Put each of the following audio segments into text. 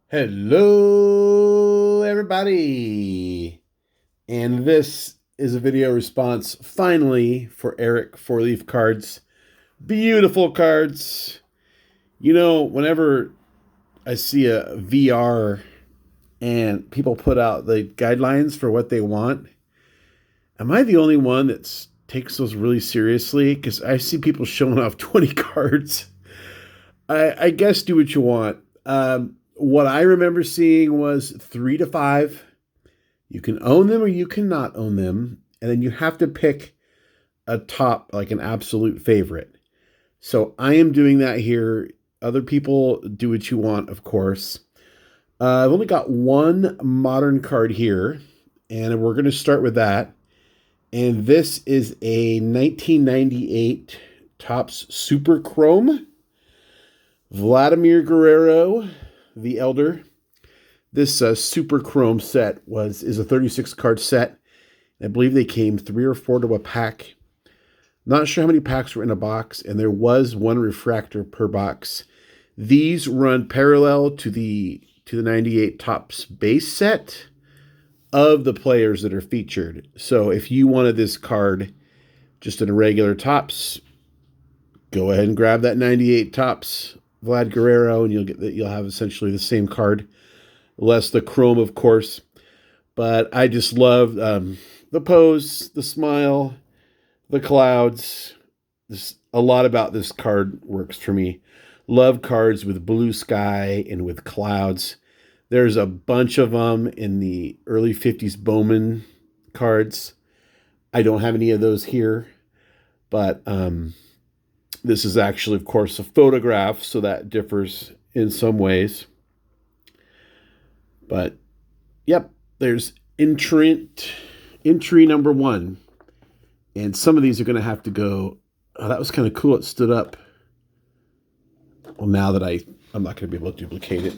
Hello, everybody. And this is a video response finally for Eric Four Leaf Cards. Beautiful cards. Whenever I see a VR and people put out the guidelines for what they want, am I the only one that takes those really seriously? Because I see people showing off 20 cards. I guess do what you want. What I remember seeing was 3 to 5. You can own them or you cannot own them. And then you have to pick a top, like an absolute favorite. So I am doing that here. Other people do what you want, of course. I've only got one modern card here, and we're going to start with that. And this is a 1998 Topps Super Chrome. Vladimir Guerrero, the Elder. This Super Chrome set is a 36 card set. I believe they came 3 or 4 to a pack. Not sure how many packs were in a box, and there was one refractor per box. These run parallel to the 98 Topps base set of the players that are featured. So if you wanted this card just in a regular Topps, go ahead and grab that 98 Topps Vlad Guerrero, and you'll have essentially the same card, less the chrome, of course. But I just love the pose, the smile, the clouds. A lot about this card works for me. Love cards with blue sky and with clouds. There's a bunch of them in the early 50s Bowman cards. I don't have any of those here, but this is actually, of course, a photograph, so that differs in some ways. But, yep, there's entry number 1. And some of these are going to have to go. Oh, that was kind of cool. It stood up. Well, now that I'm not going to be able to duplicate it.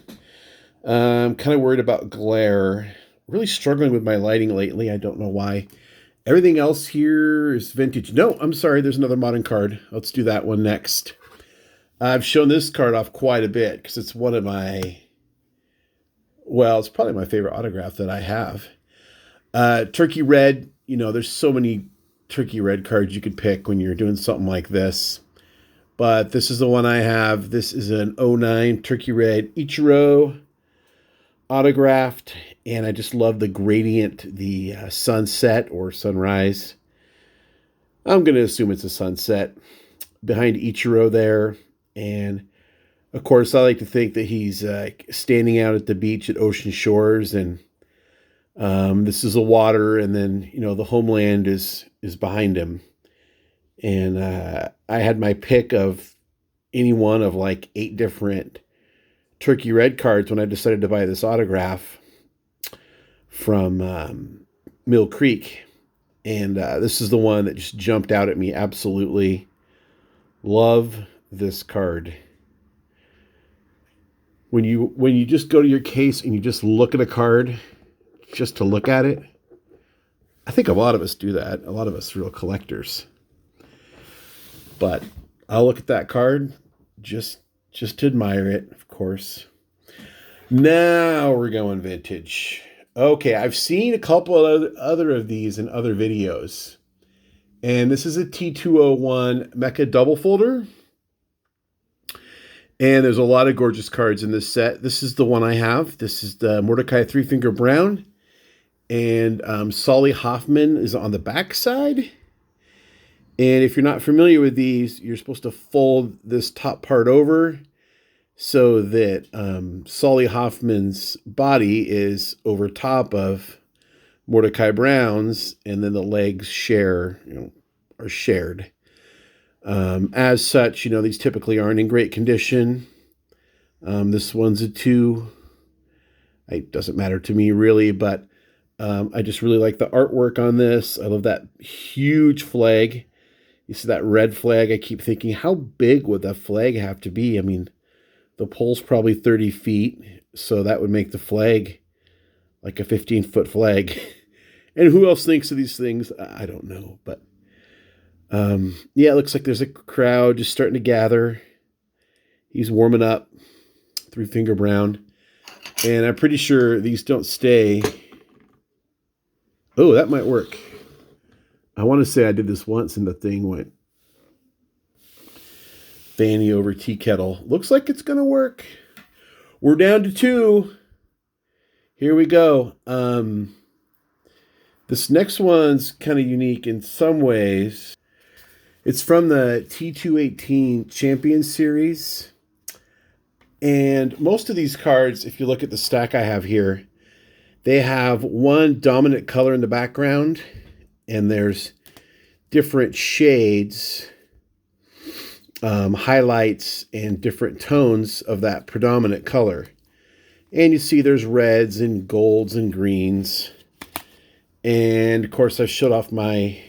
I'm kind of worried about glare. Really struggling with my lighting lately. I don't know why. Everything else here is vintage. No, I'm sorry. There's another modern card. Let's do that one next. I've shown this card off quite a bit because it's one of it's probably my favorite autograph that I have. Turkey Red. There's so many Turkey Red cards you could pick when you're doing something like this. But this is the one I have. This is an 09 Turkey Red Ichiro autographed. And I just love the gradient, the sunset or sunrise. I'm going to assume it's a sunset behind Ichiro there. And, of course, I like to think that he's standing out at the beach at Ocean Shores. And this is the water. And then, the homeland is behind him. And I had my pick of any one of like 8 different Turkey Red cards when I decided to buy this autograph from Mill Creek. And this is the one that just jumped out at me. Absolutely love this card. When you just go to your case and you just look at a card just to look at it, I think a lot of us do that. A lot of us real collectors. But I'll look at that card just to admire it, of course. Now we're going vintage. Okay, I've seen a couple of other of these in other videos. And this is a T201 Mecha double folder. And there's a lot of gorgeous cards in this set. This is the one I have. This is the Mordecai Three Finger Brown. And Solly Hoffman is on the back side. And if you're not familiar with these, you're supposed to fold this top part over so that Solly Hoffman's body is over top of Mordecai Brown's, and then the legs are shared. As such, these typically aren't in great condition. This one's a 2. It doesn't matter to me really, but I just really like the artwork on this. I love that huge flag. You see that red flag? I keep thinking, how big would that flag have to be? I mean, the pole's probably 30 feet, so that would make the flag like a 15-foot flag. And who else thinks of these things? I don't know. But, it looks like there's a crowd just starting to gather. He's warming up. Three Finger Brown. And I'm pretty sure these don't stay. Oh, that might work. I want to say I did this once and the thing went fanny over tea kettle. Looks like it's going to work. We're down to 2. Here we go. This next one's kind of unique in some ways. It's from the T218 Champion Series. And most of these cards, if you look at the stack I have here, they have one dominant color in the background, and there's different shades, highlights, and different tones of that predominant color. And you see there's reds and golds and greens. And, of course, I shut off my,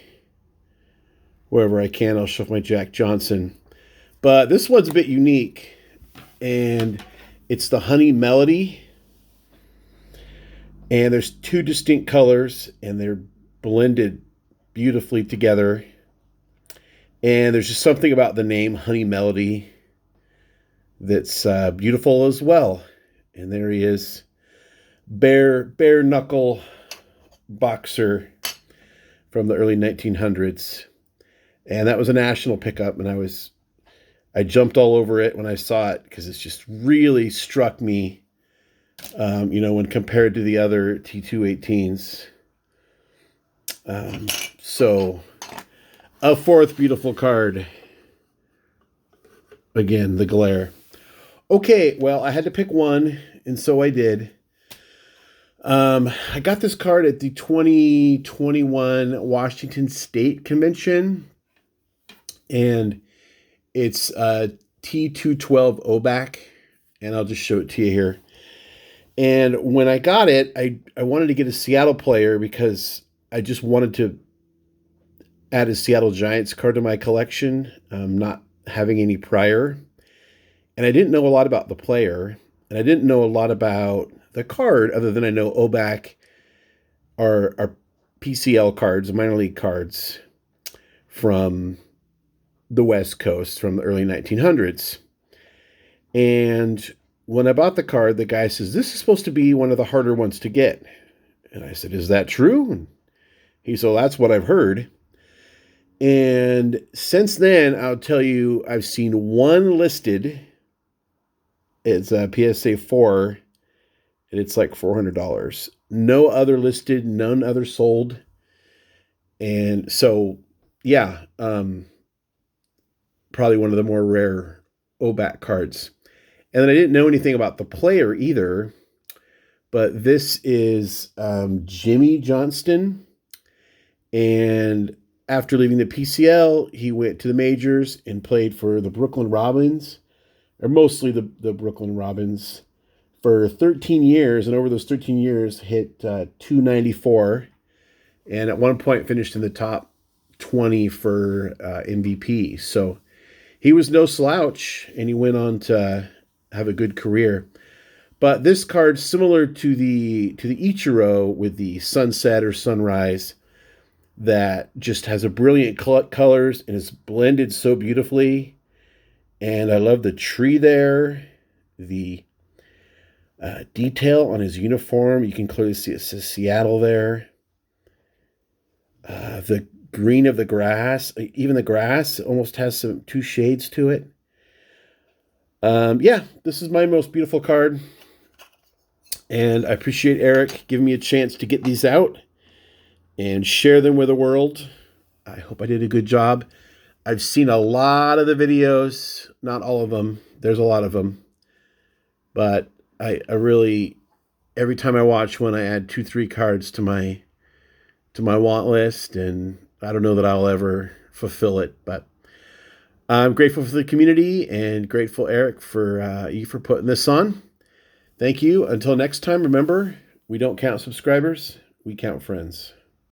wherever I can, I'll show off my Jack Johnson. But this one's a bit unique, and it's the Honey Melody. And there's 2 distinct colors, and they're blended beautifully together. And there's just something about the name Honey Melody that's beautiful as well. And there he is, bare knuckle boxer from the early 1900s. And that was a national pickup, and I jumped all over it when I saw it because it's just really struck me, when compared to the other T218s. So a 4th beautiful card. Again, the glare. Okay, well, I had to pick one, and so I did. I got this card at the 2021 Washington State Convention, and it's T212 OBAC, and I'll just show it to you here. And when I got it, I wanted to get a Seattle player because I just wanted to add a Seattle Giants card to my collection, not having any prior. And I didn't know a lot about the player, and I didn't know a lot about the card other than I know OBAC are PCL cards, minor league cards from the West Coast from the early 1900s. And when I bought the card, the guy says, this is supposed to be one of the harder ones to get. And I said, is that true? And he said, well, that's what I've heard. And since then, I'll tell you, I've seen one listed. It's a PSA 4, and it's like $400. No other listed, none other sold. And so, yeah, probably one of the more rare OBAC cards. And then I didn't know anything about the player either, but this is Jimmy Johnston. And after leaving the PCL, he went to the majors and played for the Brooklyn Robins, or mostly the Brooklyn Robins, for 13 years. And over those 13 years, hit 294. And at one point finished in the top 20 for MVP. So he was no slouch, and he went on to have a good career. But this card, similar to the Ichiro with the sunset or sunrise, that just has a brilliant colors and is blended so beautifully. And I love the tree there, the detail on his uniform. You can clearly see it says Seattle there. The green of the grass, even the grass almost has 2 shades to it. Yeah, this is my most beautiful card. And I appreciate Eric giving me a chance to get these out and share them with the world. I hope I did a good job. I've seen a lot of the videos, not all of them. There's a lot of them. But I really, every time I watch one, I add 2-3 cards to my want list, and I don't know that I'll ever fulfill it, but I'm grateful for the community and grateful, Eric, for you for putting this on. Thank you. Until next time, remember, we don't count subscribers, we count friends.